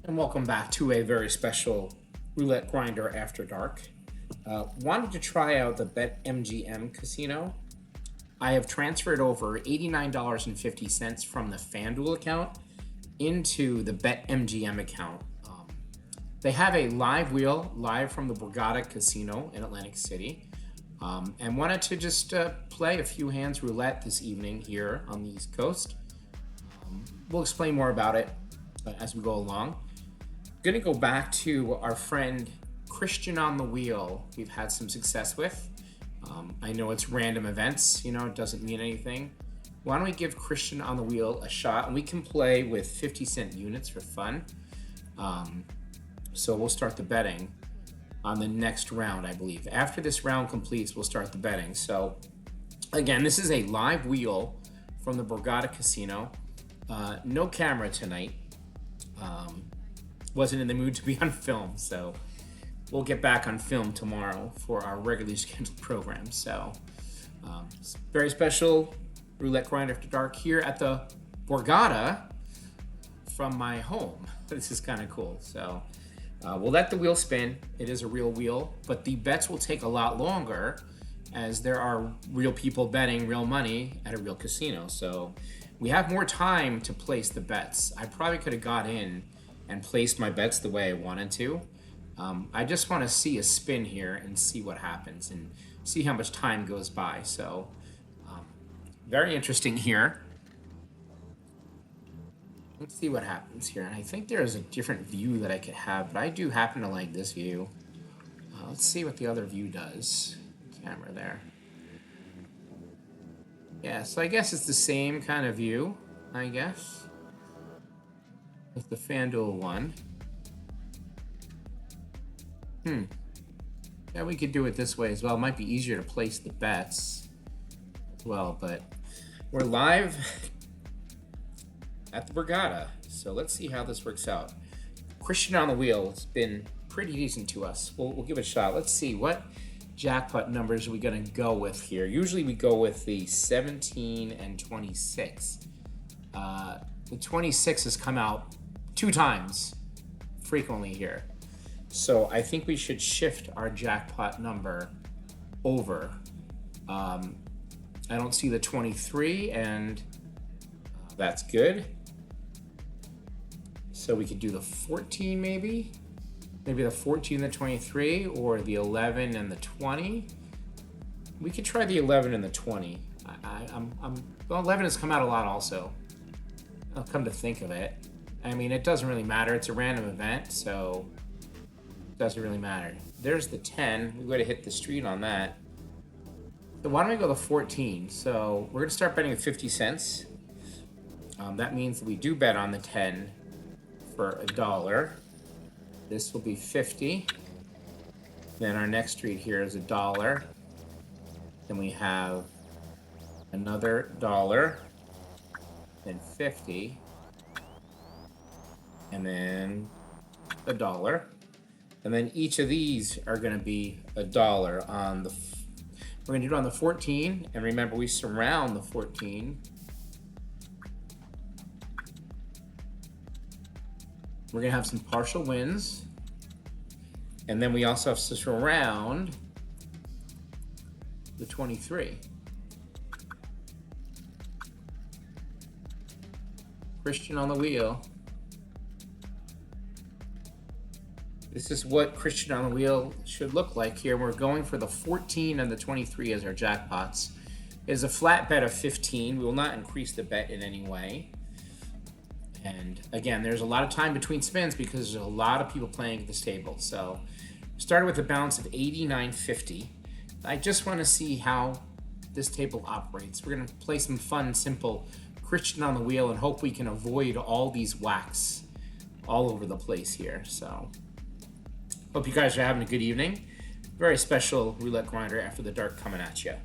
And welcome back to a very special roulette grinder after dark. Wanted to try out the BetMGM casino. I have transferred over $89.50 from the FanDuel account into the BetMGM account. They have a live wheel live from the Borgata casino in Atlantic City, and wanted to just play a few hands roulette this evening here on the East Coast. We'll explain more about it as we go along. Going to go back to our friend Christian on the wheel. We've had some success with. I know it's random events, it doesn't mean anything. Why don't we give Christian on the wheel a shot, and we can play with 50-cent units for fun. So we'll start the betting on the next round, I believe. After this round completes, we'll start the betting. So again, this is a live wheel from the Borgata Casino. No camera tonight. Wasn't in the mood to be on film, so we'll get back on film tomorrow for our regularly scheduled program. So very special roulette grind after dark here at the Borgata from my home. This is kind of cool. So we'll let the wheel spin. It is a real wheel, but the bets will take a lot longer as there are real people betting real money at a real casino. So we have more time to place the bets. I probably could have got in and placed my bets the way I wanted to. I just want to see a spin here and see what happens and see how much time goes by. So very interesting here. Let's see what happens here. And I think there is a different view that I could have, but I do happen to like this view. Let's see what the other view does. Camera there. Yeah, so I guess it's the same kind of view, I guess, with the FanDuel one. Yeah, we could do it this way as well. It might be easier to place the bets as well, but we're live at the Borgata. So let's see how this works out. Christian on the wheel has been pretty decent to us. We'll give it a shot. Let's see, what jackpot numbers are we going to go with here? Usually we go with the 17 and 26. The 26 has come out 2 times frequently here. So I think we should shift our jackpot number over. I don't see the 23, and that's good. So we could do the 14 maybe. Maybe the 14 and the 23, or the 11 and the 20. We could try the 11 and the 20. Well, 11 has come out a lot also. I'll come to think of it. I mean, it doesn't really matter. It's a random event, so it doesn't really matter. There's the 10. We would have hit the street on that. So why don't we go to 14? So we're going to start betting at 50 cents. That means that we do bet on the 10 for $1. This will be 50. Then our next street here is $1. Then we have another $1. Then 50. And then $1. And then each of these are going to be $1 on the. We're going to do it on the 14. And remember, we surround the 14. We're going to have some partial wins. And then we also have to surround the 23. Christian on the wheel. This is what Christian on the wheel should look like here. We're going for the 14 and the 23 as our jackpots. It is a flat bet of 15. We will not increase the bet in any way. And again, there's a lot of time between spins because there's a lot of people playing at this table. So started with a balance of 89.50. I just want to see how this table operates. We're going to play some fun, simple Christian on the wheel and hope we can avoid all these whacks all over the place here. So hope you guys are having a good evening. Very special roulette grinder after the dark coming at you.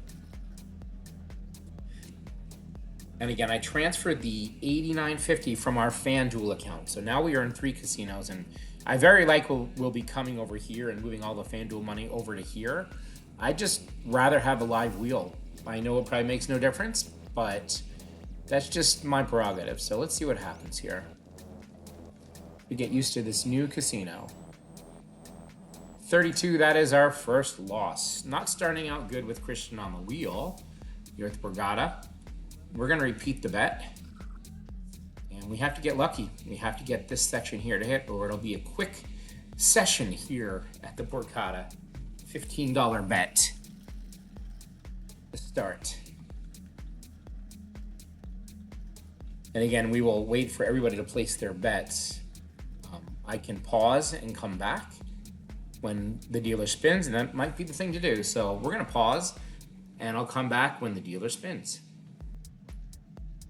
And again, I transferred the $89.50 from our FanDuel account. So now we are in 3 casinos, and I very likely will be coming over here and moving all the FanDuel money over to here. I just rather have a live wheel. I know it probably makes no difference, but that's just my prerogative. So let's see what happens here. to get used to this new casino. 32, that is our first loss. Not starting out good with Christian on the wheel here at the Borgata. We're going to repeat the bet. And we have to get lucky. We have to get this section here to hit, or it'll be a quick session here at the Borgata. $15 bet to start. And again, we will wait for everybody to place their bets. I can pause and come back when the dealer spins, and that might be the thing to do. So we're going to pause, and I'll come back when the dealer spins.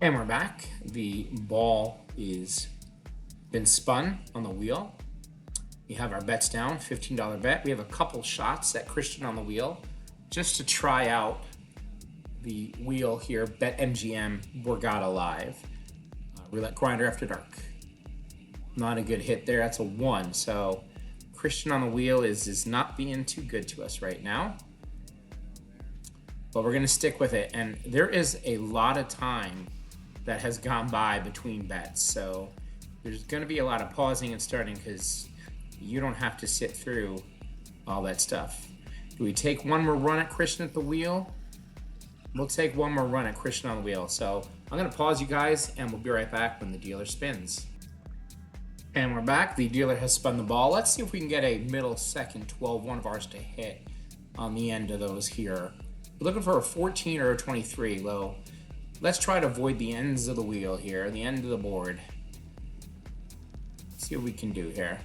And we're back. The ball is been spun on the wheel. We have our bets down, $15 bet. We have a couple shots at Christian on the wheel just to try out the wheel here, BetMGM Borgata Live. Roulette Grinder After Dark. Not a good hit there. That's a 1. So Christian on the wheel is not being too good to us right now. But we're going to stick with it. And there is a lot of time that has gone by between bets. So there's going to be a lot of pausing and starting because you don't have to sit through all that stuff. Do we take one more run at Christian at the wheel? We'll take one more run at Christian on the wheel. So I'm going to pause you guys, and we'll be right back when the dealer spins. And we're back. The dealer has spun the ball. Let's see if we can get a middle second 12, one of ours to hit on the end of those here. We're looking for a 14 or a 23. Well, let's try to avoid the ends of the wheel here, the end of the board. Let's see what we can do here.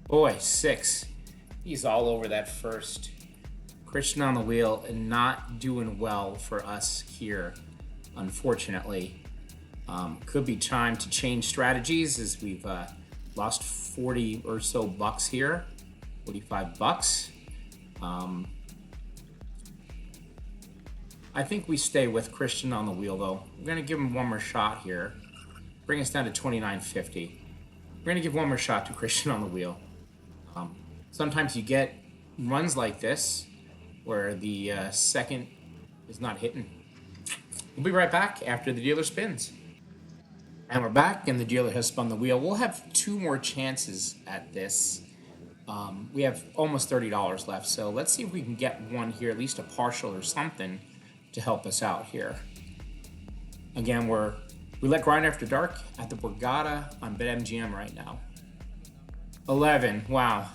Boy, 6. He's all over that first. Christian on the wheel and not doing well for us here, unfortunately. Could be time to change strategies as we've lost 40 or so bucks here, 45 bucks. I think we stay with Christian on the wheel though. We're gonna give him one more shot here. Bring us down to $29.50. We're gonna give one more shot to Christian on the wheel. Sometimes you get runs like this where the second is not hitting. We'll be right back after the dealer spins. And we're back, and the dealer has spun the wheel. We'll have 2 more chances at this. We have almost $30 left, so let's see if we can get one here, at least a partial or something to help us out here. Again, we're Roulette Grinder After Dark at the Borgata on BetMGM right now. 11, wow,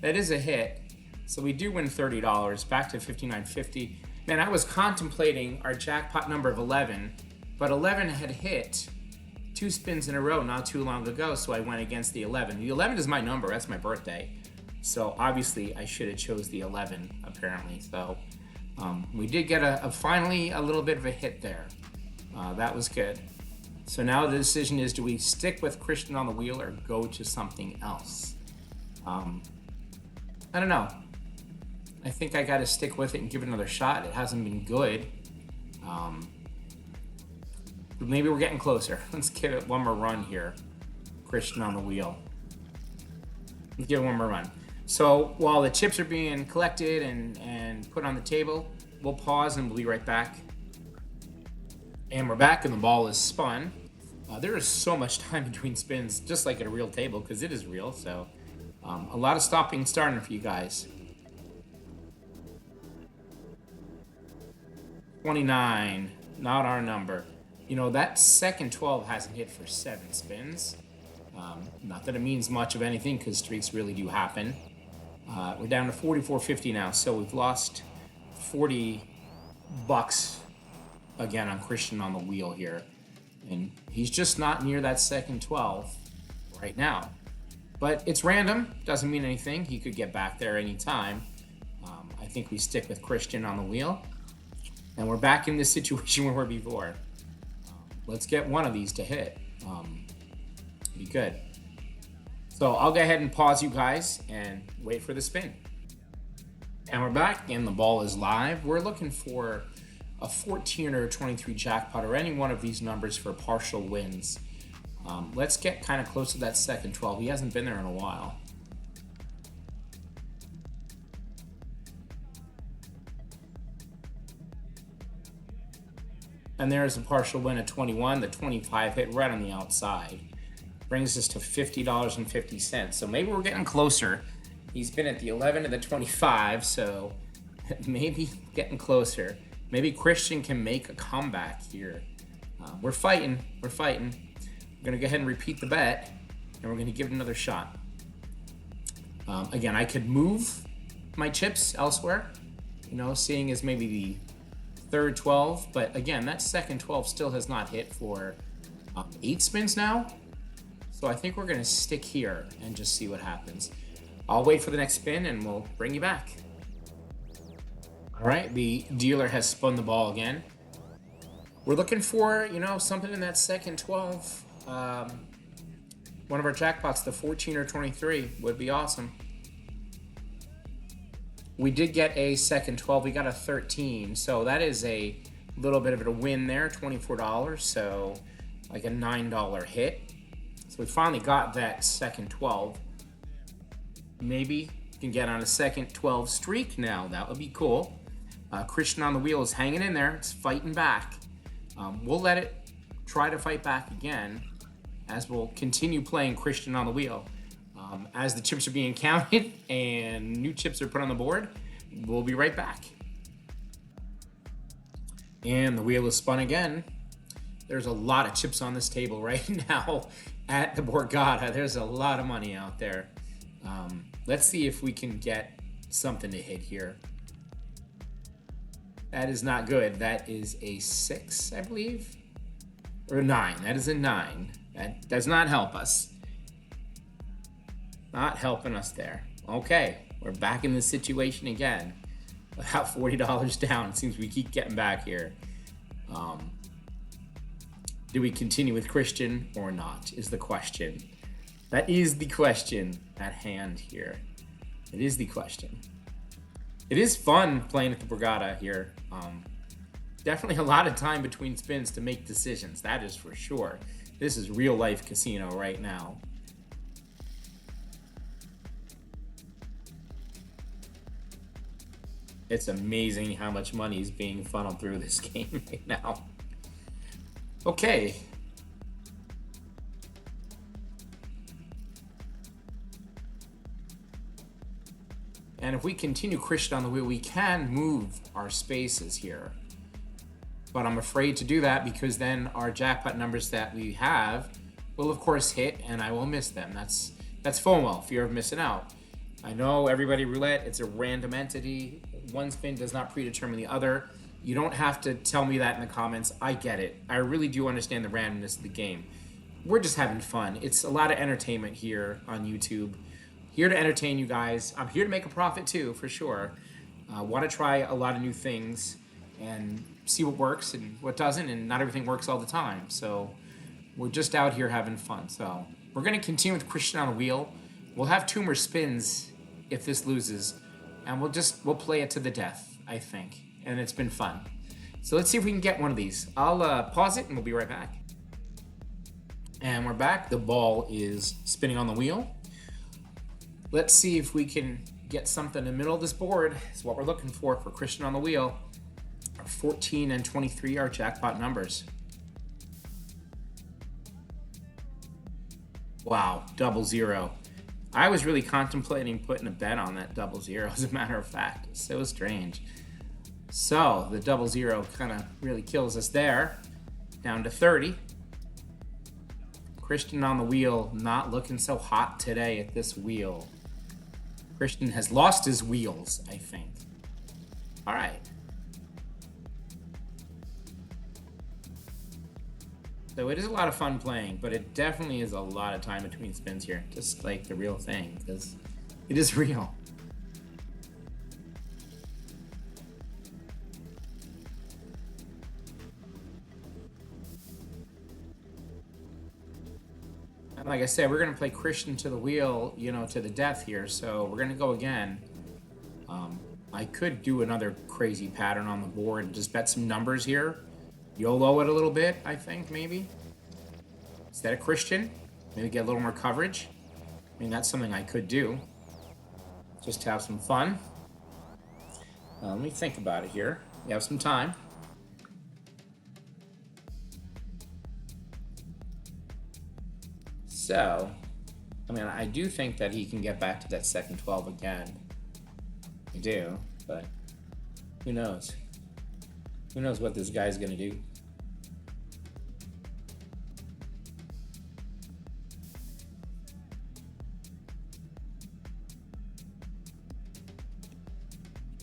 that is a hit. So we do win $30, back to $59.50. Man, I was contemplating our jackpot number of 11, but 11 had hit 2 spins in a row not too long ago, so I went against the 11. The 11 is my number, that's my birthday. So obviously I should have chose the 11, apparently. So we did get finally a little bit of a hit there. That was good. So now the decision is, do we stick with Christian on the wheel or go to something else? I don't know. I think I got to stick with it and give it another shot. It hasn't been good. But maybe we're getting closer. Let's give it one more run here. Christian on the wheel. Let's give it one more run. So while the chips are being collected and put on the table, we'll pause and we'll be right back. And we're back, and the ball is spun. There is so much time between spins, just like at a real table, because it is real. So a lot of stopping and starting for you guys. 29, not our number. You know, that second 12 hasn't hit for 7 spins. Not that it means much of anything, because streaks really do happen. We're down to $44.50 now, so we've lost 40 bucks again on Christian on the wheel here. And he's just not near that second 12 right now. But it's random, doesn't mean anything. He could get back there anytime. I think we stick with Christian on the wheel. And we're back in this situation where we were before. Let's get one of these to hit. Be good. So I'll go ahead and pause you guys and wait for the spin. And we're back, and the ball is live. We're looking for a 14 or a 23 jackpot or any one of these numbers for partial wins. Let's get kind of close to that second 12. He hasn't been there in a while. And there's a partial win of 21. The 25 hit right on the outside. Brings us to $50.50. So maybe we're getting closer. He's been at the 11 and the 25, so maybe getting closer. Maybe Christian can make a comeback here. We're fighting. We're fighting. We're going to go ahead and repeat the bet, and we're going to give it another shot. Again, I could move my chips elsewhere, seeing as maybe the third 12, but again, that second 12 still has not hit for 8 spins now. So I think we're going to stick here and just see what happens. I'll wait for the next spin and we'll bring you back. All right, the dealer has spun the ball again. We're looking for, something in that second 12. One of our jackpots, the 14 or 23, would be awesome. We did get a second 12. We got a 13. So that is a little bit of a win there, $24. So like a $9 hit. So we finally got that second 12. Maybe we can get on a second 12 streak now. That would be cool. Christian on the wheel is hanging in there. It's fighting back. We'll let it try to fight back again as we'll continue playing Christian on the wheel. As the chips are being counted and new chips are put on the board, we'll be right back. And the wheel is spun again. There's a lot of chips on this table right now at the Borgata. There's a lot of money out there. Let's see if we can get something to hit here. That is not good. That is a 6, I believe. Or a 9. That is a 9. That does not help us. Not helping us there. Okay, we're back in this situation again. About $40 down. It seems we keep getting back here. Do we continue with Christian or not is the question. That is the question at hand here. It is the question. It is fun playing at the Borgata here. Definitely a lot of time between spins to make decisions. That is for sure. This is real life casino right now. It's amazing how much money is being funneled through this game right now. Okay. And if we continue Christian on the wheel, we can move our spaces here. But I'm afraid to do that because then our jackpot numbers that we have will of course hit and I will miss them. That's FOMO, fear of missing out. I know everybody roulette, it's a random entity. One spin does not predetermine the other. You don't have to tell me that in the comments. I get it. I really do understand the randomness of the game. We're just having fun. It's a lot of entertainment here on YouTube. Here to entertain you guys. I'm here to make a profit too, for sure. Want to try a lot of new things and see what works and what doesn't, and not everything works all the time. So we're just out here having fun. So we're going to continue with Christian on the wheel. We'll have 2 more spins if this loses, and we'll play it to the death, I think. And it's been fun. So let's see if we can get one of these. I'll pause it and we'll be right back. And we're back. The ball is spinning on the wheel. Let's see if we can get something in the middle of this board. It's what we're looking for Christian on the wheel. 14 and 23 are jackpot numbers. Wow, 00. I was really contemplating putting a bet on that 00, as a matter of fact. It's so strange. So the 00 kind of really kills us there. Down to 30. Christian on the wheel, not looking so hot today at this wheel. Christian has lost his wheels, I think. All right. So it is a lot of fun playing, but it definitely is a lot of time between spins here, just like the real thing, because it is real. And like I said, we're going to play Christian to the wheel, to the death here, so we're going to go again. I could do another crazy pattern on the board and just bet some numbers here. YOLO it a little bit, I think, maybe. Instead of Christian, maybe get a little more coverage. I mean, that's something I could do. Just to have some fun. Let me think about it here. We have some time. So, I mean, I do think that he can get back to that second 12 again. I do, but who knows? Who knows what this guy's gonna do?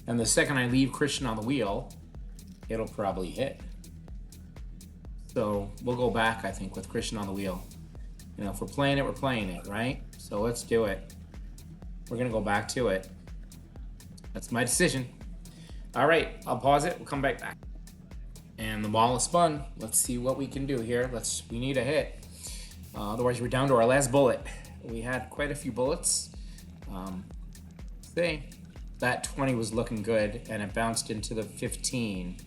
And the second I leave Christian on the wheel, it'll probably hit. So we'll go back, I think, with Christian on the wheel. You know, if we're playing it, we're playing it, right? So let's do it. We're gonna go back to it. That's my decision. All right, I'll pause it. We'll come back. And the ball is spun. Let's see what we can do here. We need a hit. Otherwise, we're down to our last bullet. We had quite a few bullets. See, that 20 was looking good, and it bounced into the 15.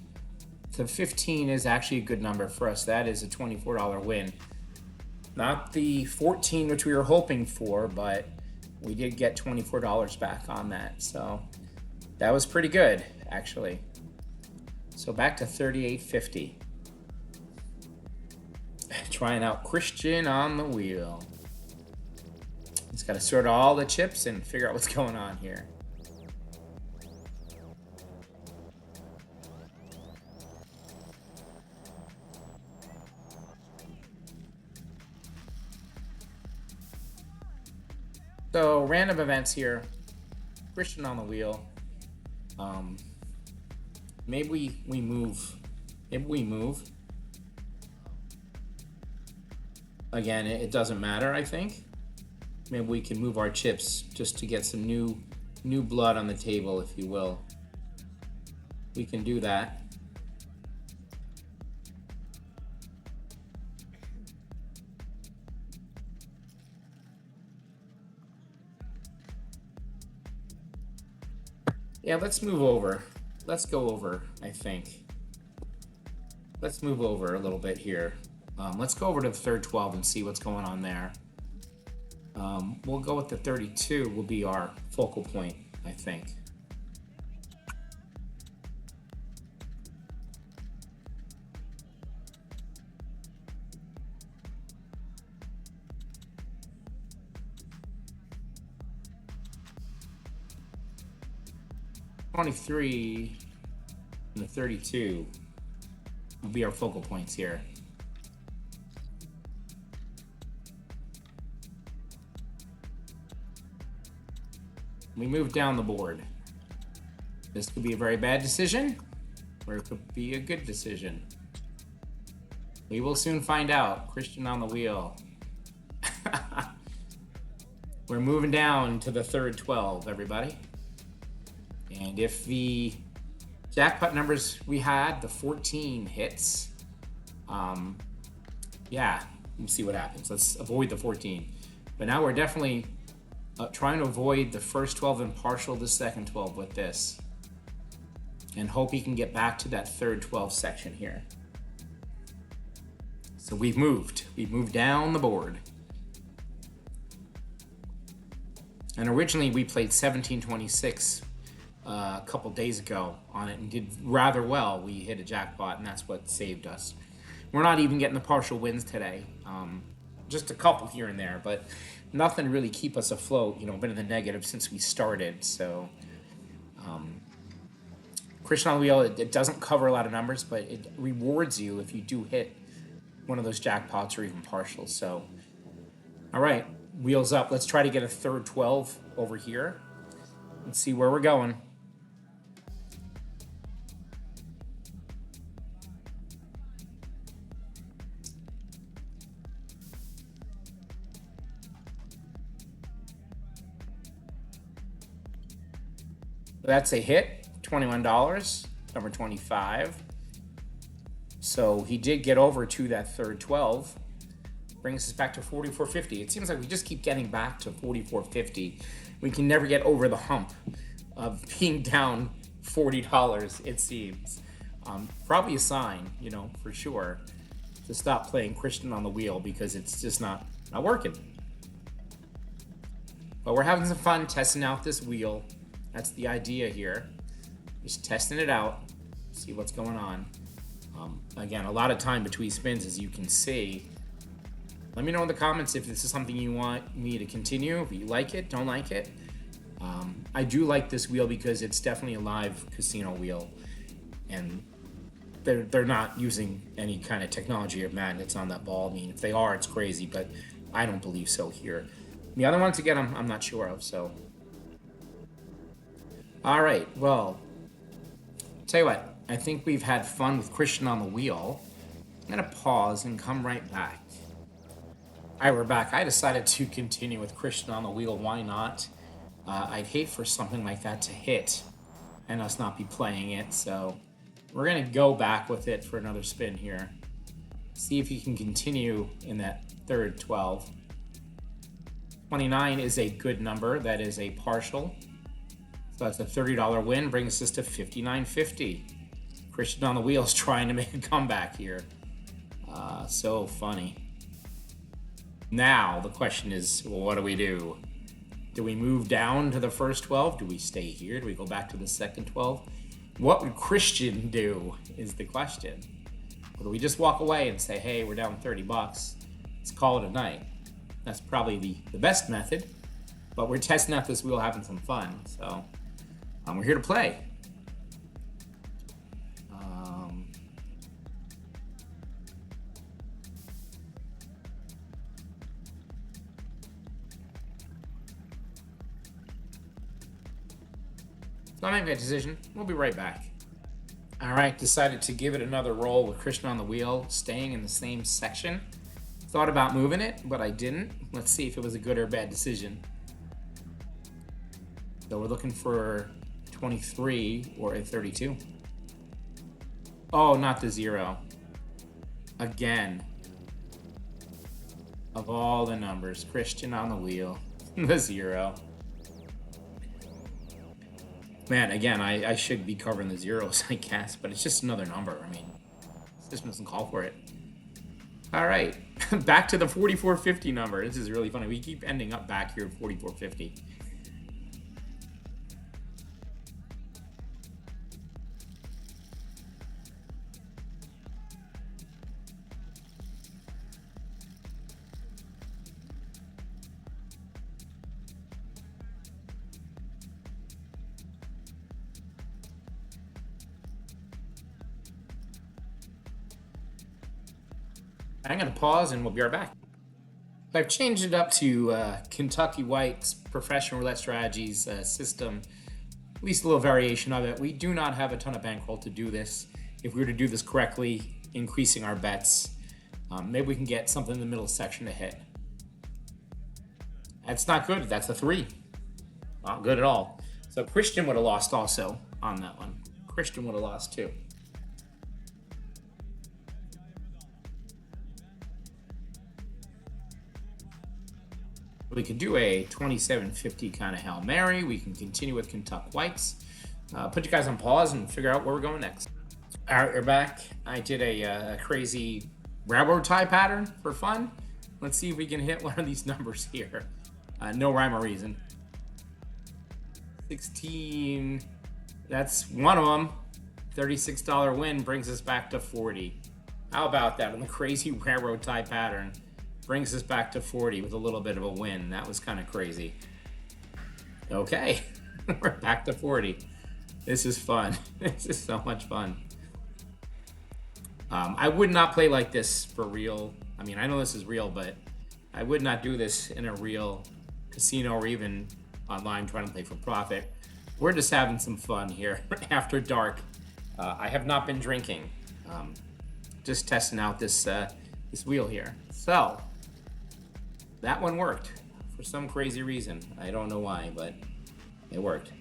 The 15 is actually a good number for us. That is a $24 win. Not the 14, which we were hoping for, but we did get $24 back on that. So that was pretty good, actually. So back to $38.50. Trying out Christian on the wheel. He's got to sort all the chips and figure out what's going on here. So random events here. Christian on the wheel. Maybe we move. Maybe we move. Again, it doesn't matter, I think. Maybe we can move our chips just to get some new blood on the table, if you will. We can do that. Yeah, let's move over. Let's go over, I think. Let's move over a little bit here. Let's go over to the third 12 and see what's going on there. We'll go with the 32 will be our focal point, I think. $23 and the 32 will be our focal points here. We move down the board. This could be a very bad decision, or it could be a good decision. We will soon find out. Christian on the wheel. We're moving down to the third 12, everybody. And if the jackpot numbers we had, the 14 hits, yeah, we'll see what happens. Let's avoid the 14. But now we're definitely trying to avoid the first 12 and partial the second 12 with this. And hope he can get back to that third 12 section here. So we've moved down the board. And originally we played 1726 a couple days ago on it and did rather well. We hit a jackpot and that's what saved us. We're not even getting the partial wins today. Just a couple here and there, but nothing really keep us afloat. You know, been in the negative since we started. So Christian on the wheel, it doesn't cover a lot of numbers, but it rewards you if you do hit one of those jackpots or even partials. So, all right, wheels up. Let's try to get a third 12 over here. Let's see where we're going. That's a hit, $21, number 25. So he did get over to that third 12. Brings us back to $44.50. It seems like we just keep getting back to $44.50. We can never get over the hump of being down $40, it seems. Probably a sign, you know, for sure, to stop playing Christian on the wheel because it's just not working. But we're having some fun testing out this wheel. That's the idea here. Just testing it out, see what's going on. Again, a lot of time between spins, as you can see. Let me know in the comments if this is something you want me to continue, if you like it, don't like it. I do like this wheel because it's definitely a live casino wheel, and they're not using any kind of technology or magnets on that ball. I mean, if they are, it's crazy, but I don't believe so here. The other ones, again, I'm not sure of, so. All right, well, tell you what, I think we've had fun with Christian on the wheel. I'm gonna pause and come right back. All right, we're back. I decided to continue with Christian on the wheel. Why not? I'd hate for something like that to hit and us not be playing it, so we're gonna go back with it for another spin here. See if you can continue in that third 12. 29 is a good number. That is a partial. So that's a $30 win, brings us to $59.50. Christian on the wheel is trying to make a comeback here. So funny. Now the question is, well, what do we do? Do we move down to the first 12? Do we stay here? Do we go back to the second 12? What would Christian do is the question. Or do we just walk away and say, hey, we're down 30 bucks. Let's call it a night. That's probably the best method, but we're testing out this wheel, having some fun. So we're here to play. So I'm making a decision. We'll be right back. All right, decided to give it another roll with Christian on the wheel, staying in the same section. Thought about moving it, but I didn't. Let's see if it was a good or bad decision. So we're looking for 23 or a 32. Oh, not the 0. Again. Of all the numbers, Christian on the wheel, the 0. Man, again, I should be covering the zeros, I guess, but it's just another number. I mean, the system doesn't call for it. All right, back to the 4450 number. This is really funny. We keep ending up back here at 4450. I'm going to pause and we'll be right back. I've changed it up to Kentucky White's professional roulette strategies system, at least a little variation of it. We do not have a ton of bankroll to do this. If we were to do this correctly, increasing our bets, maybe we can get something in the middle section to hit. That's not good. That's a 3. Not good at all. So Christian would have lost also on that one. Christian would have lost too. We can do a 2750 kind of Hail Mary. We can continue with Kentucky Whites. Put you guys on pause and figure out where we're going next. All right, we're back. I did a crazy railroad tie pattern for fun. Let's see if we can hit one of these numbers here. No rhyme or reason. 16, that's one of them. $36 win brings us back to 40. How about that? On the crazy railroad tie pattern. Brings us back to 40 with a little bit of a win. That was kind of crazy. Okay, we're back to 40. This is fun. This is so much fun. I would not play like this for real. I mean, I know this is real, but I would not do this in a real casino or even online trying to play for profit. We're just having some fun here after dark. I have not been drinking. Just testing out this wheel here. So that one worked for some crazy reason. I don't know why, but it worked.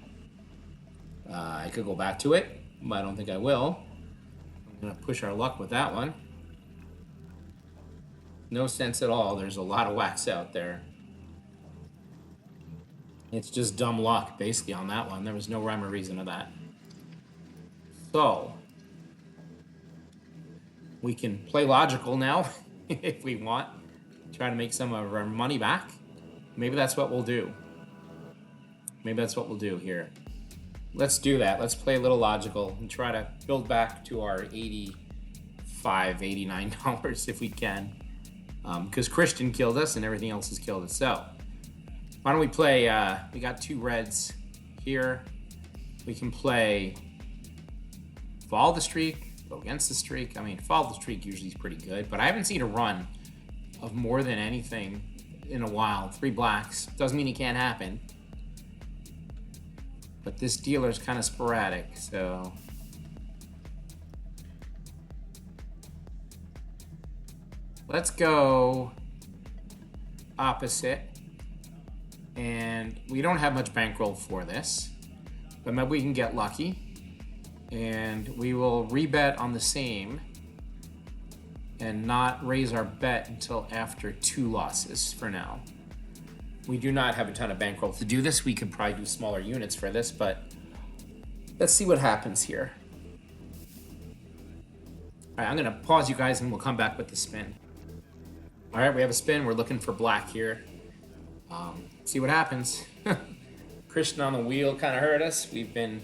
I could go back to it, but I don't think I will. I'm gonna push our luck with that one. No sense at all. There's a lot of wax out there. It's just dumb luck, basically, on that one. There was no rhyme or reason to that. So we can play logical now if we want. Try to make some of our money back. Maybe that's what we'll do. Maybe that's what we'll do here. Let's do that. Let's play a little logical and try to build back to our $85, $89 if we can. because Christian killed us and everything else has killed us. So why don't we play, we got 2 reds here. We can play follow the streak, go against the streak. I mean, follow the streak usually is pretty good, but I haven't seen a run of more than anything in a while. 3 blacks. Doesn't mean it can't happen. But this dealer's kind of sporadic, so... let's go opposite. And we don't have much bankroll for this, but maybe we can get lucky. And we will rebet on the same and not raise our bet until after 2 losses for now. We do not have a ton of bankroll to do this. We could probably do smaller units for this, but let's see what happens here. All right, I'm gonna pause you guys and we'll come back with the spin. All right, we have a spin. We're looking for black here. See what happens. Christian on the wheel kind of hurt us. We've been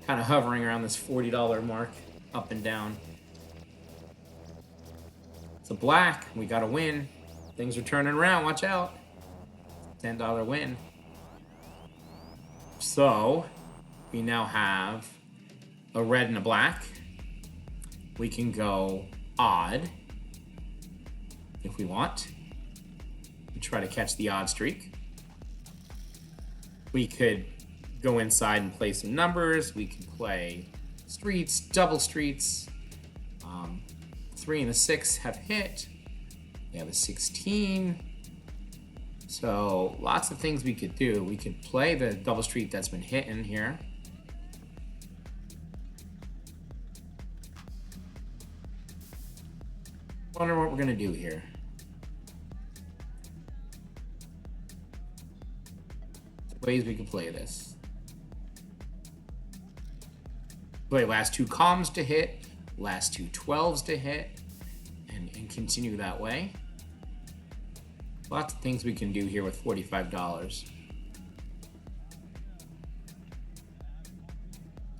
kind of hovering around this $40 mark, up and down. It's a black. We got to win. Things are turning around. Watch out. $10 win. So we now have a red and a black. We can go odd if we want. We try to catch the odd streak. We could go inside and play some numbers. We could play streets, double streets. 3 and a 6 have hit. We have a 16. So lots of things we could do. We could play the double street that's been hitting here. Wonder what we're gonna do here. Ways we can play this. Play last 2 columns to hit, last 2 12s to hit, and continue that way. Lots of things we can do here with $45.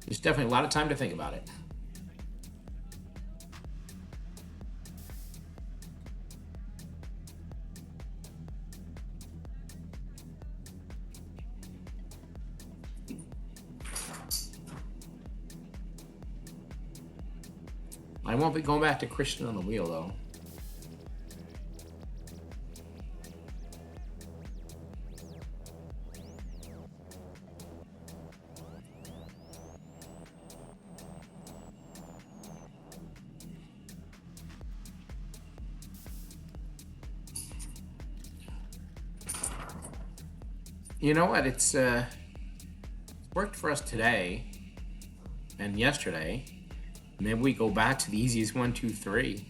There's definitely a lot of time to think about it. I won't be going back to Christian on the wheel, though. You know what? It's worked for us today and yesterday. Maybe we go back to the easiest 1, 2, 3.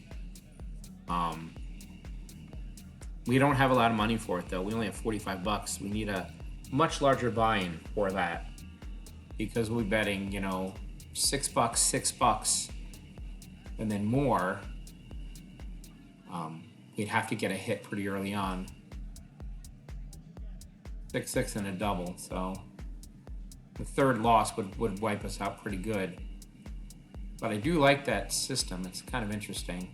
We don't have a lot of money for it though. We only have $45. We need a much larger buy-in for that because we're betting, you know, $6, $6, and then more. We'd have to get a hit pretty early on. 6, 6, and a double. So the third loss would wipe us out pretty good. But I do like that system. It's kind of interesting.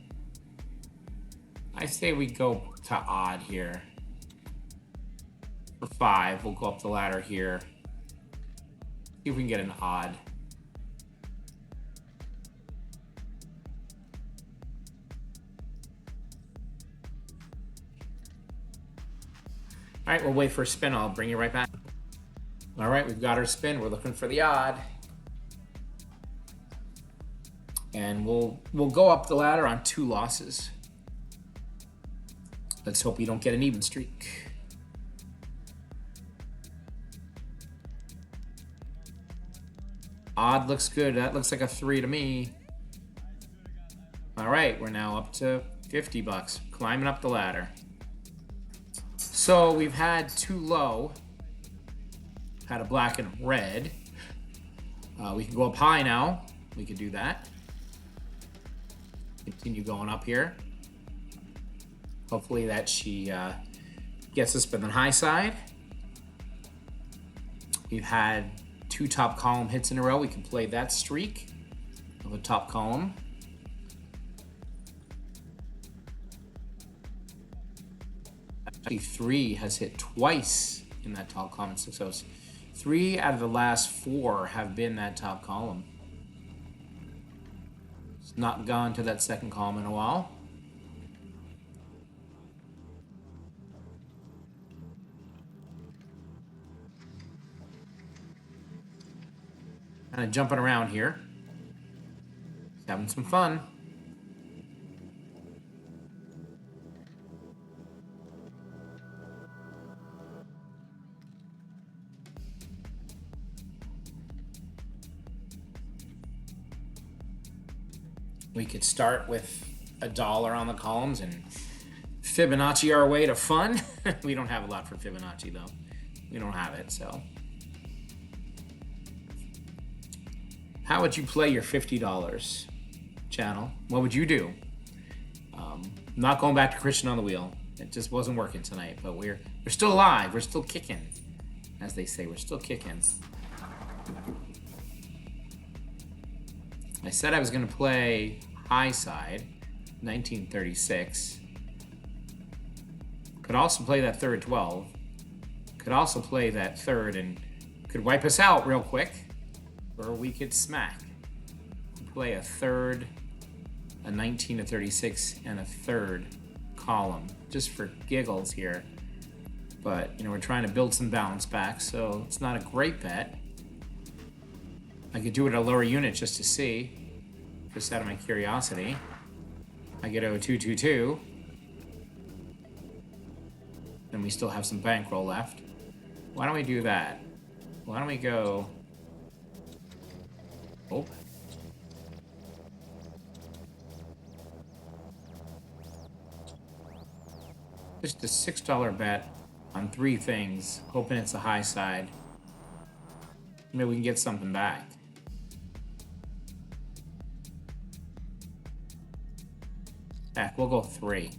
I say we go to odd here. For 5, we'll go up the ladder here. See if we can get an odd. All right, we'll wait for a spin. I'll bring you right back. All right, we've got our spin. We're looking for the odd. And we'll go up the ladder on 2 losses. Let's hope we don't get an even streak. Odd looks good. That looks like a 3 to me. All right, we're now up to $50, climbing up the ladder. So we've had 2 low, had a black and red. We can go up high now. We could do that. Continue going up here. Hopefully that she gets us on the high side. We've had 2 top column hits in a row. We can play that streak of a top column. Actually, 3 has hit twice in that top column. So 3 out of the last 4 have been that top column. It's not gone to that second column in a while. Kind of jumping around here. Just having some fun. We could start with $1 on the columns and Fibonacci our way to fun. We don't have a lot for Fibonacci though. We don't have it, so. How would you play your $50 channel? What would you do? Not going back to Christian on the wheel. It just wasn't working tonight, but we're still alive. We're still kicking, as they say. We're still kicking. I said I was going to play high side, 1936. Could also play that third 12. Could also play that third and could wipe us out real quick. Or we could smack. Play a third, a 19 to 36, and a third column, just for giggles here. But, you know, we're trying to build some balance back, so it's not a great bet. I could do it at a lower unit just to see, just out of my curiosity. I get 0222. Then we still have some bankroll left. Why don't we do that? Why don't we go... Oh. Just a $6 bet on 3 things, hoping it's the high side. Maybe we can get something back. Heck, we'll go 3.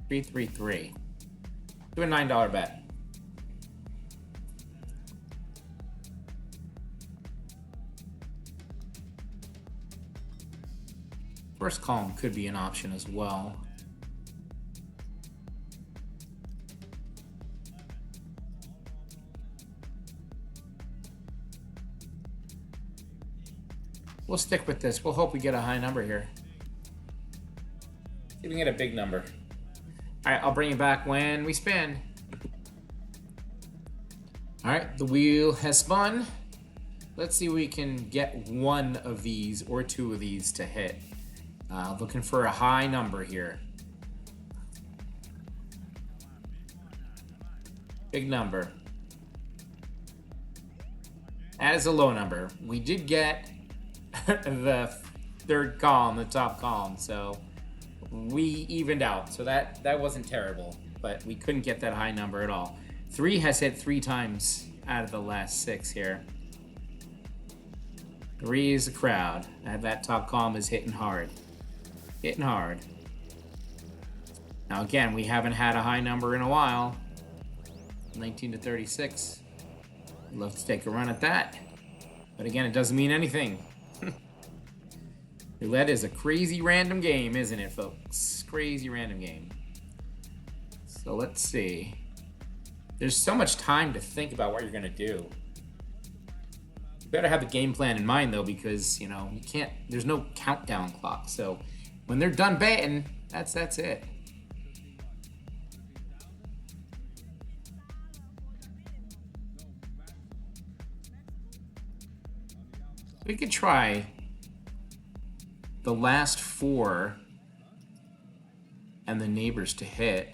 3, 3, 3. Do a $9 bet. First column could be an option as well. We'll stick with this. We'll hope we get a high number here. See if we can get a big number. All right, I'll bring you back when we spin. All right, the wheel has spun. Let's see if we can get one of these or 2 of these to hit. Looking for a high number here. Big number. That is a low number. We did get the third column, the top column, so we evened out. So that wasn't terrible, but we couldn't get that high number at all. 3 has hit 3 times out of the last 6 here. 3 is the crowd. That top column is hitting hard. Hitting hard. Now again, we haven't had a high number in a while. 19 to 36. I'd love to take a run at that. But again, it doesn't mean anything. Roulette is a crazy random game, isn't it, folks? Crazy random game. So let's see. There's so much time to think about what you're going to do. You better have a game plan in mind, though, because, you know, you can't, there's no countdown clock. So when they're done betting, that's it. We could try the last 4 and the neighbors to hit.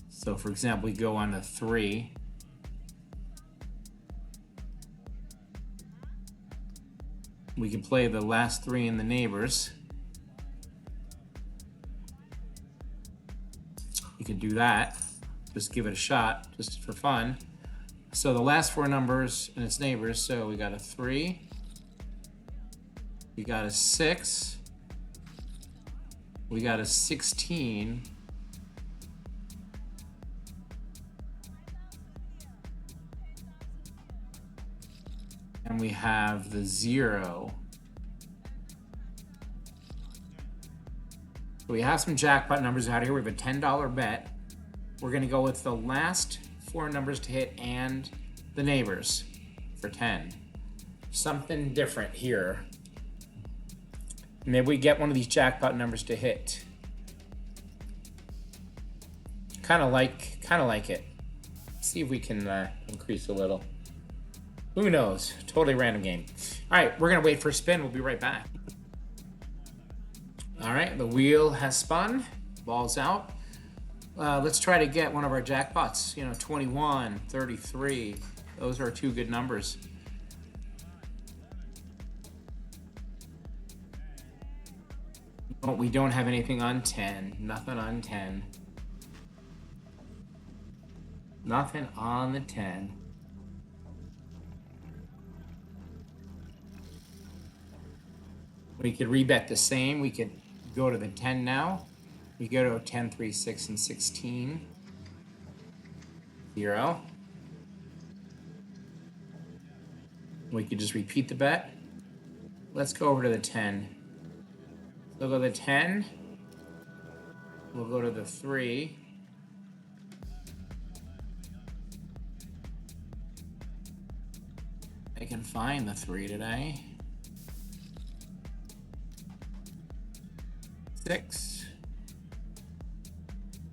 So for example, we go on to 3. We can play the last 3 in the neighbors. You can do that. Just give it a shot, just for fun. So the last 4 numbers and its neighbors. So we got a 3. We got a 6. We got a 16. And we have the 0. So we have some jackpot numbers out here. We have a $10 bet. We're going to go with the last 4 numbers to hit and the neighbors for 10. Something different here. Maybe we get one of these jackpot numbers to hit. Kind of like it. See if we can increase a little. Who knows? Totally random game. All right, we're gonna wait for a spin. We'll be right back. All right, the wheel has spun. Ball's out. Let's try to get one of our jackpots. 21, 33. Those are 2 good numbers. Oh, we don't have anything on 10. Nothing on 10. Nothing on the 10. We could rebet the same. We could go to the 10 now. We go to 10, 3, 6, and 16. 0. We could just repeat the bet. Let's go over to the 10. We'll go to the 10. We'll go to the 3. I can find the 3 today. 6.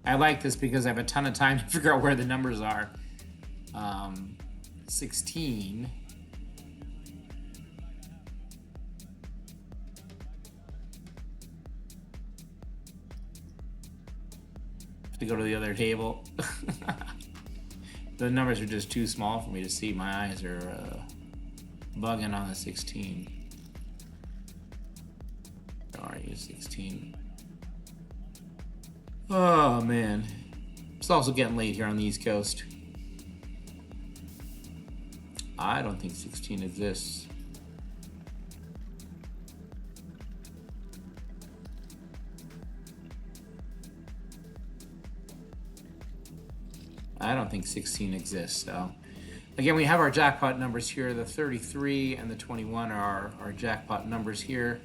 I like this because I have a ton of time to figure out where the numbers are. 16. To go to the other table. The numbers are just too small for me to see. My eyes are bugging on the 16. Where are you, 16? Oh man, it's also getting late here on the East Coast. I don't think 16 exists. I don't think 16 exists. So again, we have our jackpot numbers here. The 33 and the 21 are our jackpot numbers here.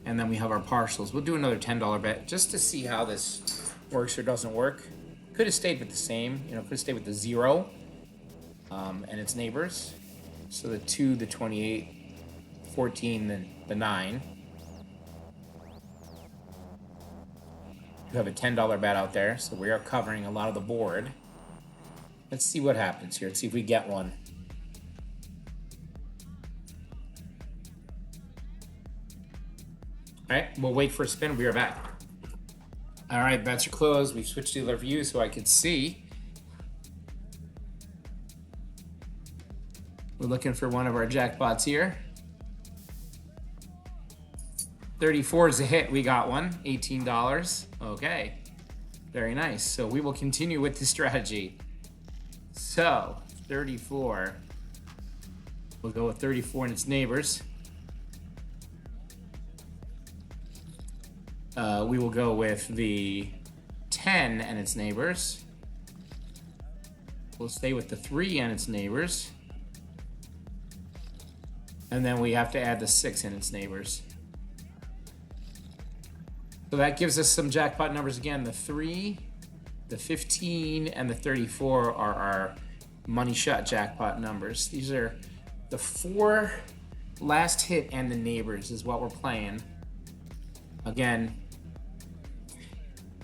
And then we have our partials. We'll do another $10 bet just to see how this works or doesn't work. Could have stayed with the same, could have stayed with the 0 and its neighbors. So the 2, the 28, 14, the 9. You have a $10 bet out there, so we are covering a lot of the board. Let's see what happens here. Let's see if we get one. All right, we'll wait for a spin. We'll be right back. All right, bets are closed. We've switched to the view so I could see. We're looking for one of our jackpots here. 34 is a hit. We got one. $18. Okay. Very nice. So we will continue with the strategy. So, 34. We'll go with 34 and its neighbors. We will go with the 10 and its neighbors. We'll stay with the 3 and its neighbors. And then we have to add the 6 and its neighbors. So that gives us some jackpot numbers again. The 3, the 15, and the 34 are our money shot jackpot numbers. These are the 4 last hit and the neighbors is what we're playing. Again,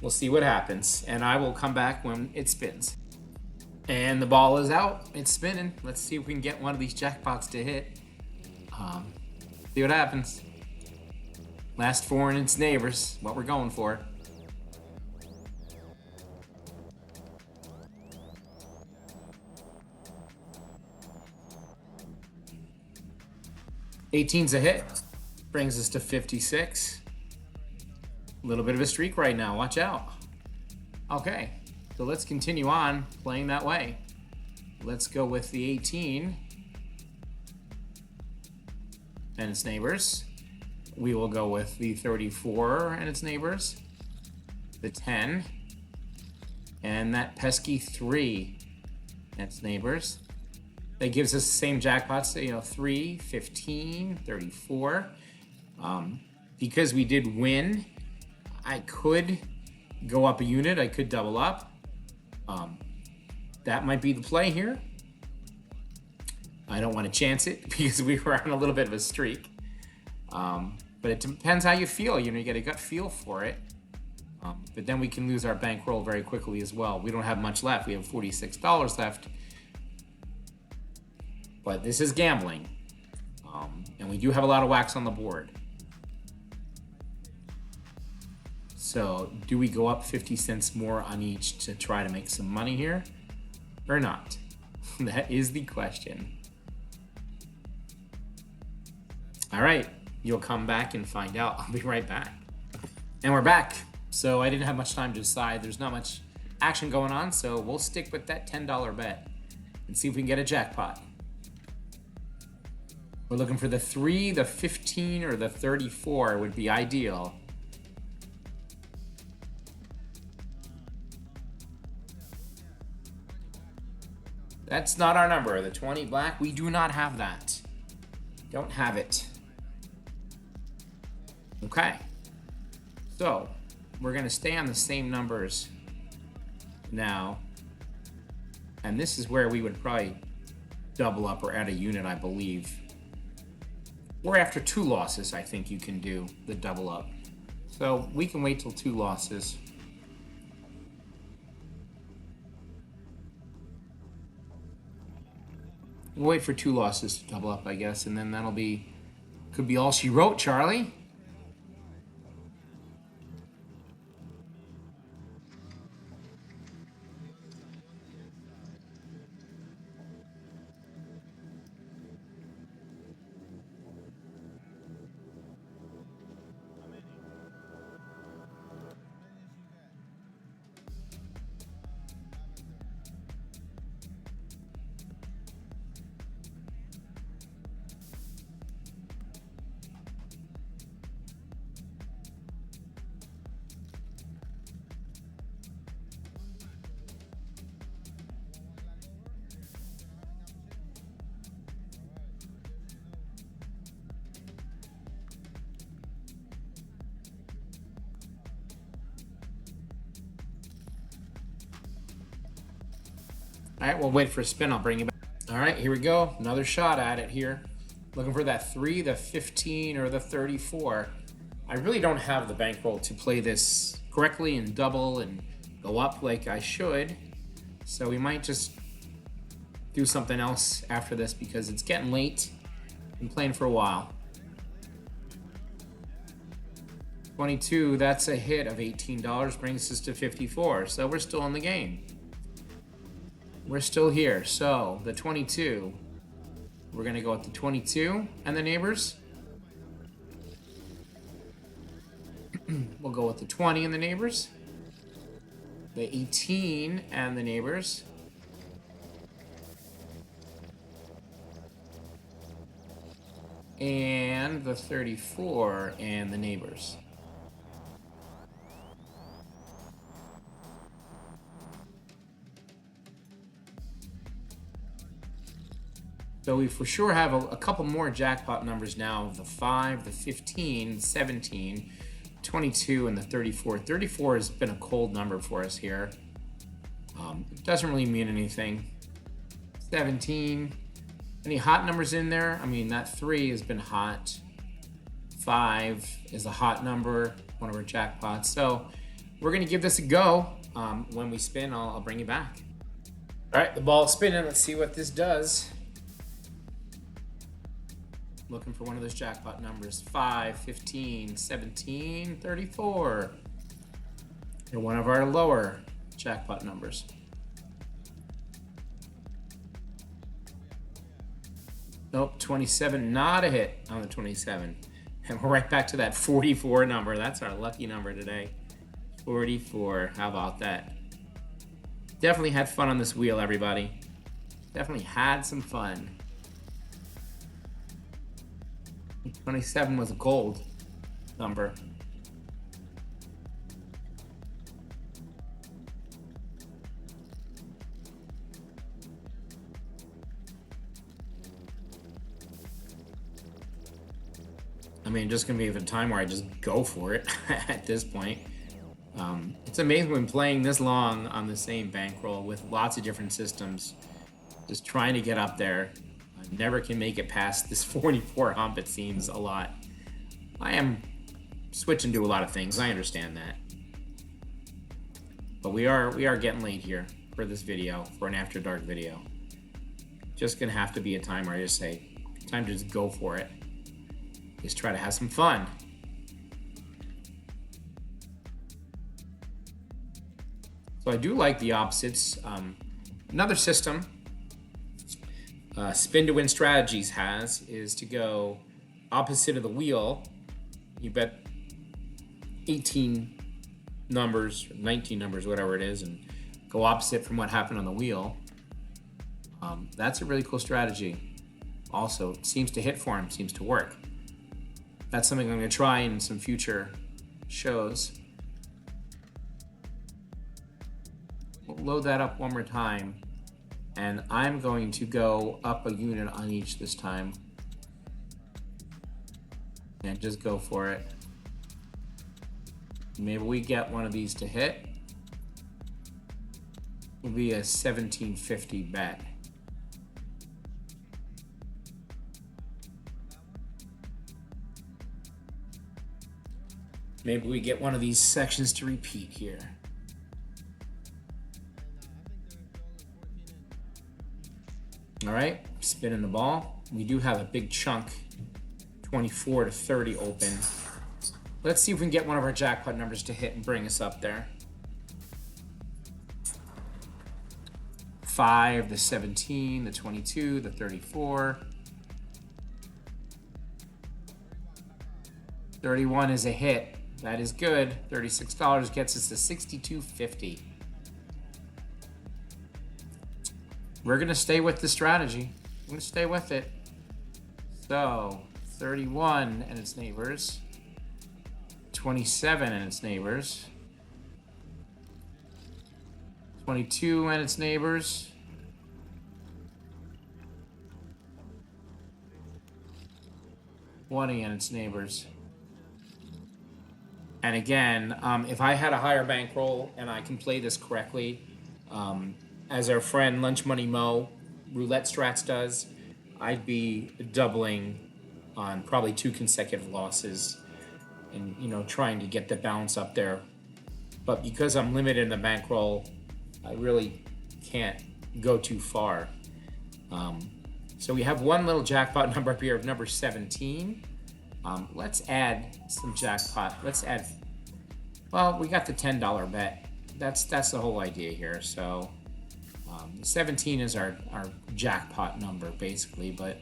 we'll see what happens, and I will come back when it spins. And the ball is out. It's spinning. Let's see if we can get one of these jackpots to hit. See what happens. Last 4 and its neighbors, what we're going for. $18's a hit. Brings us to 56. A little bit of a streak right now. Watch out. Okay, so let's continue on playing that way. Let's go with the 18 and its neighbors. We will go with the 34 and its neighbors, the 10, and that pesky 3 and its neighbors. That gives us the same jackpots, 3, 15, 34. Because we did win, I could go up a unit. I could double up. That might be the play here. I don't want to chance it because we were on a little bit of a streak. But it depends how you feel. You get a gut feel for it. But then we can lose our bankroll very quickly as well. We don't have much left. We have $46 left. But this is gambling. And we do have a lot of wax on the board. So do we go up 50 cents more on each to try to make some money here or not? That is the question. All right, you'll come back and find out. I'll be right back. And we're back. So I didn't have much time to decide. There's not much action going on, so we'll stick with that $10 bet and see if we can get a jackpot. We're looking for the 3, the 15, or the 34 would be ideal. That's not our number. The 20 black, we do not have that. Don't have it. Okay. So we're going to stay on the same numbers now. And this is where we would probably double up or add a unit, I believe. Or after 2 losses, I think you can do the double up. So we can wait till 2 losses. We'll wait for 2 losses to double up, I guess, and then that'll be, could be all she wrote, Charlie. All right, we'll wait for a spin. I'll bring you back. All right, here we go. Another shot at it here. Looking for that 3, the 15, or the 34. I really don't have the bankroll to play this correctly and double and go up like I should. So we might just do something else after this because it's getting late. Been playing for a while. 22, that's a hit of $18, brings us to 54. So we're still in the game. We're still here. So the 22, we're going to go with the 22 and the neighbors. We'll go with the 20 and the neighbors. The 18 and the neighbors. And the 34 and the neighbors. So we for sure have a couple more jackpot numbers now. The 5, the 15, 17, 22, and the 34. 34 has been a cold number for us here. It doesn't really mean anything. 17. Any hot numbers in there? I mean, that 3 has been hot. 5 is a hot number, one of our jackpots. So we're going to give this a go. When we spin, I'll bring you back. All right, the ball's spinning. Let's see what this does. Looking for one of those jackpot numbers. 5, 15, 17, 34. They're one of our lower jackpot numbers. Nope, 27, not a hit on the 27. And we're right back to that 44 number. That's our lucky number today. 44, how about that? Definitely had fun on this wheel, everybody. Definitely had some fun. 27 was a gold number. I mean, just gonna be a time where I just go for it at this point. It's amazing when playing this long on the same bankroll with lots of different systems, just trying to get up there. I never can make it past this 44 hump. It seems a lot. I am switching to a lot of things. I understand that, but we are getting late here for this video, for an after dark video. Just gonna have to be a time where I just say, time to just go for it. Just try to have some fun. So I do like the opposites. Another system Spin to Win Strategies has is to go opposite of the wheel. You bet 18 numbers, 19 numbers, whatever it is, and go opposite from what happened on the wheel. That's a really cool strategy. Also, it seems to hit for him, seems to work. That's something I'm going to try in some future shows. We'll load that up one more time, and I'm going to go up a unit on each this time and just go for it. Maybe we get one of these to hit. It'll be a 1750 bet. Maybe we get one of these sections to repeat here. All right, spinning the ball. We do have a big chunk, 24 to 30 open. Let's see if we can get one of our jackpot numbers to hit and bring us up there. 5, the 17, the 22, the 34. 31 is a hit. That is good. $36 gets us to $62.50. We're gonna stay with the strategy. I'm gonna stay with it. So 31 and its neighbors, 27 and its neighbors, 22 and its neighbors, 20 and its neighbors. And again, if I had a higher bankroll and I can play this correctly, as our friend Lunch Money Mo Roulette Strats does, I'd be doubling on probably 2 consecutive losses and, you know, trying to get the balance up there. But because I'm limited in the bankroll, I really can't go too far. So we have one little jackpot number up here of number 17. Let's add some jackpot. Let's add, well, we got the $10 bet. That's the whole idea here. So 17 is our jackpot number basically, but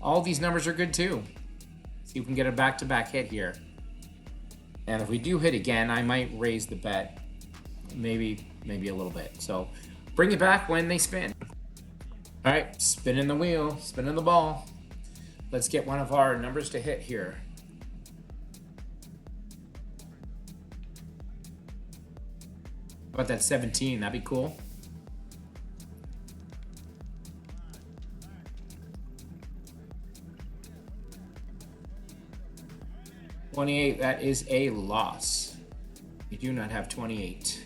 all these numbers are good too. See if we can get a back-to-back hit here. And if we do hit again, I might raise the bet, maybe a little bit. So bring it back when they spin. All right, spinning the wheel, spinning the ball. Let's get one of our numbers to hit here. How about that 17? That'd be cool. $28, that is a loss. We do not have 28.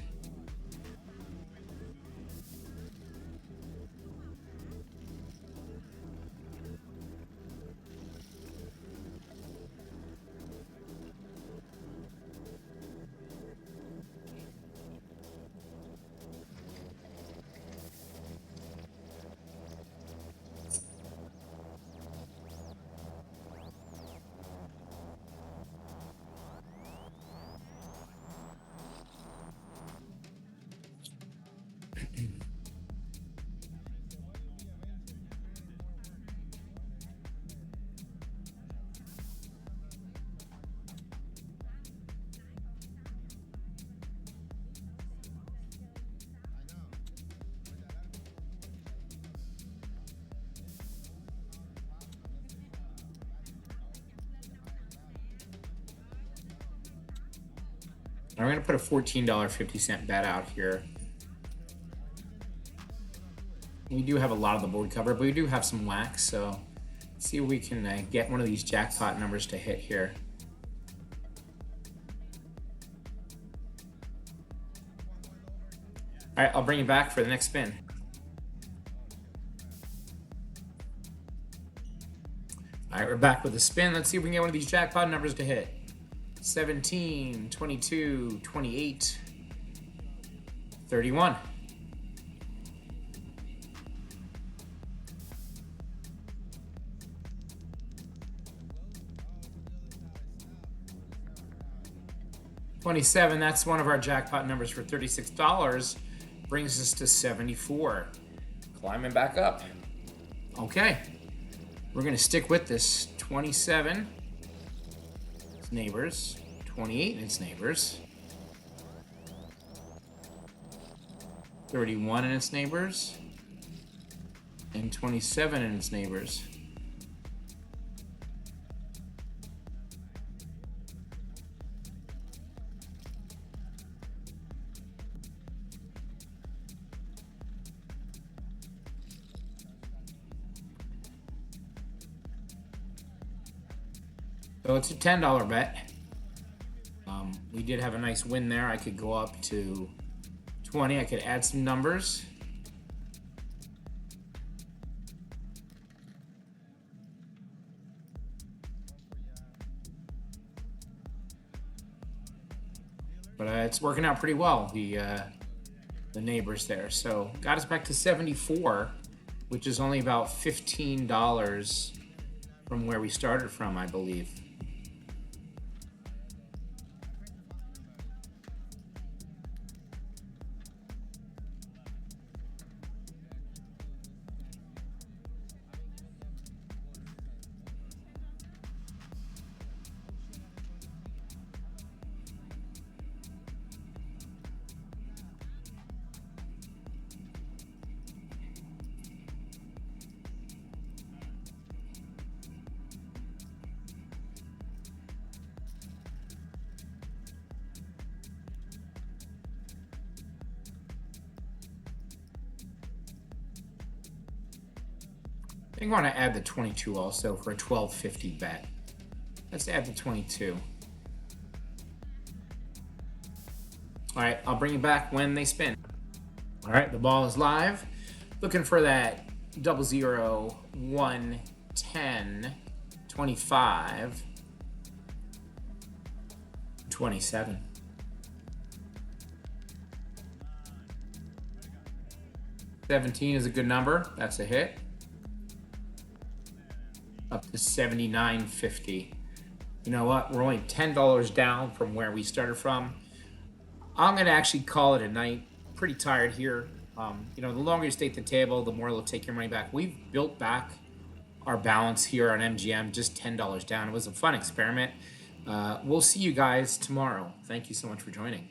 I'm going to put a $14.50 bet out here. We do have a lot of the board covered, but we do have some wax, so let's see if we can get one of these jackpot numbers to hit here. All right, I'll bring you back for the next spin. All right, we're back with a spin. Let's see if we can get one of these jackpot numbers to hit. 17, 22, 28, 31. $27, that's one of our jackpot numbers for $36. Brings us to 74. Climbing back up. Okay. We're going to stick with this. 27, its neighbors. 28 and its neighbors. 31 and its neighbors. And 27 and its neighbors. So it's a $10 bet. We did have a nice win there. I could go up to 20. I could add some numbers. But it's working out pretty well, the neighbors there. So got us back to 74, which is only about $15 from where we started from, I believe. I think I want to add the 22 also for a $12.50 bet. Let's add the 22. All right, I'll bring you back when they spin. All right, the ball is live. Looking for that 00, 1, 10, 25, 27. $17 is a good number. That's a hit. Up to $79.50. You know what? We're only $10 down from where we started from. I'm going to actually call it a night. Pretty tired here. The longer you stay at the table, the more it'll take your money back. We've built back our balance here on MGM, just $10 down. It was a fun experiment. We'll see you guys tomorrow. Thank you so much for joining.